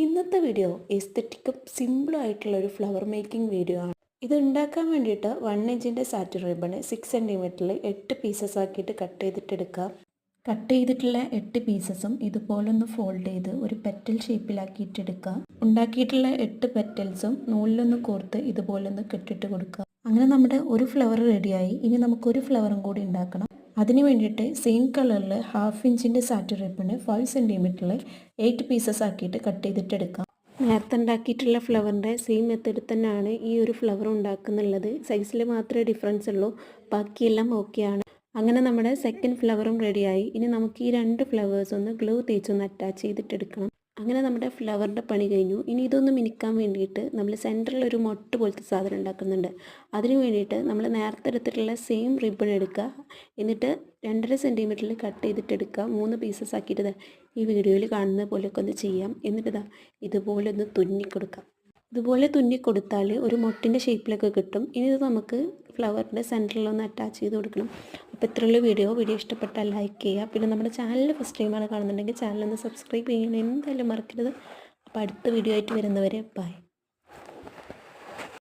ഇന്നത്തെ വീഡിയോ എസ്തെറ്റിക്കും സിമ്പിളും ആയിട്ടുള്ള ഒരു ഫ്ലവർ മേക്കിംഗ് വീഡിയോ ആണ്. ഇത് ഉണ്ടാക്കാൻ വേണ്ടിയിട്ട് 1 ഇഞ്ചിൻ്റെ സാറ്റിൻ റിബണ് 6 സെൻറ്റിമീറ്ററിൽ 8 പീസസ് ആക്കിയിട്ട് കട്ട് ചെയ്തിട്ടെടുക്കാം. കട്ട് ചെയ്തിട്ടുള്ള 8 പീസസും ഇതുപോലൊന്ന് ഫോൾഡ് ചെയ്ത് ഒരു പെറ്റൽ ഷേപ്പിലാക്കിയിട്ടെടുക്കാം. ഉണ്ടാക്കിയിട്ടുള്ള 8 പെറ്റൽസും നൂലിലൊന്ന് കോർത്ത് ഇതുപോലൊന്ന് കെട്ടിട്ട് കൊടുക്കുക. അങ്ങനെ നമ്മുടെ ഒരു ഫ്ലവർ റെഡിയായി. ഇനി നമുക്കൊരു ഫ്ലവറും കൂടി ഉണ്ടാക്കണം. അതിന് വേണ്ടിയിട്ട് സെയിം കളറിൽ 1/2 ഇഞ്ചിൻ്റെ സാറ്റിൻ റിബണ് 5 സെൻറ്റിമീറ്ററിൽ 8 പീസസ് ആക്കിയിട്ട് കട്ട് ചെയ്തിട്ടെടുക്കാം. നേരത്തെ ഉണ്ടാക്കിയിട്ടുള്ള ഫ്ലവറിൻ്റെ സെയിം മെത്തേഡിൽ തന്നെയാണ് ഈ ഒരു ഫ്ലവർ ഉണ്ടാക്കുന്നുള്ളത്. സൈസിൽ മാത്രമേ ഡിഫറൻസ് ഉള്ളൂ, ബാക്കിയെല്ലാം ഓക്കെയാണ്. അങ്ങനെ നമ്മുടെ സെക്കൻഡ് ഫ്ലവറും റെഡിയായി. ഇനി നമുക്ക് ഈ 2 ഫ്ലവേഴ്സ് ഒന്ന് ഗ്ലൂ തേച്ചൊന്ന് അറ്റാച്ച് ചെയ്തിട്ടെടുക്കണം. അങ്ങനെ നമ്മുടെ ഫ്ലവറിൻ്റെ പണി കഴിഞ്ഞു. ഇനി ഇതൊന്ന് മിനുക്കാൻ വേണ്ടിയിട്ട് നമ്മൾ സെൻറ്ററിൽ ഒരു മൊട്ട് പോലത്തെ സാധനം ഉണ്ടാക്കുന്നുണ്ട്. അതിന് വേണ്ടിയിട്ട് നമ്മൾ നേരത്തെ എടുത്തിട്ടുള്ള സെയിം റിബൺ എടുക്കുക. എന്നിട്ട് 2.5 സെൻറ്റിമീറ്ററിൽ കട്ട് ചെയ്തിട്ടെടുക്കുക. 3 പീസസ് ആക്കിയിട്ട് ഈ വീഡിയോയിൽ കാണുന്ന പോലെയൊക്കെ ഒന്ന് ചെയ്യാം. എന്നിട്ട് ഇതുപോലെ ഒന്ന് തുന്നിക്കൊടുക്കാം. ഇതുപോലെ തുന്നിക്കൊടുത്താൽ ഒരു മൊട്ടിൻ്റെ ഷേപ്പിലൊക്കെ കിട്ടും. ഇനി ഇത് നമുക്ക് ഫ്ലവറിൻ്റെ സെൻറ്ററിലൊന്ന് അറ്റാച്ച് ചെയ്ത് കൊടുക്കണം. അപ്പോൾ ഇത്രയുള്ള വീഡിയോ ഇഷ്ടപ്പെട്ടാൽ ലൈക്ക് ചെയ്യുക. പിന്നെ നമ്മുടെ ചാനൽ ഫസ്റ്റ് ടൈമാണ് കാണുന്നുണ്ടെങ്കിൽ ചാനലൊന്ന് സബ്സ്ക്രൈബ് ചെയ്യണം എന്തായാലും മറക്കരുത്. അപ്പോൾ അടുത്ത വീഡിയോ ആയിട്ട് വരുന്നവരെ ബൈ.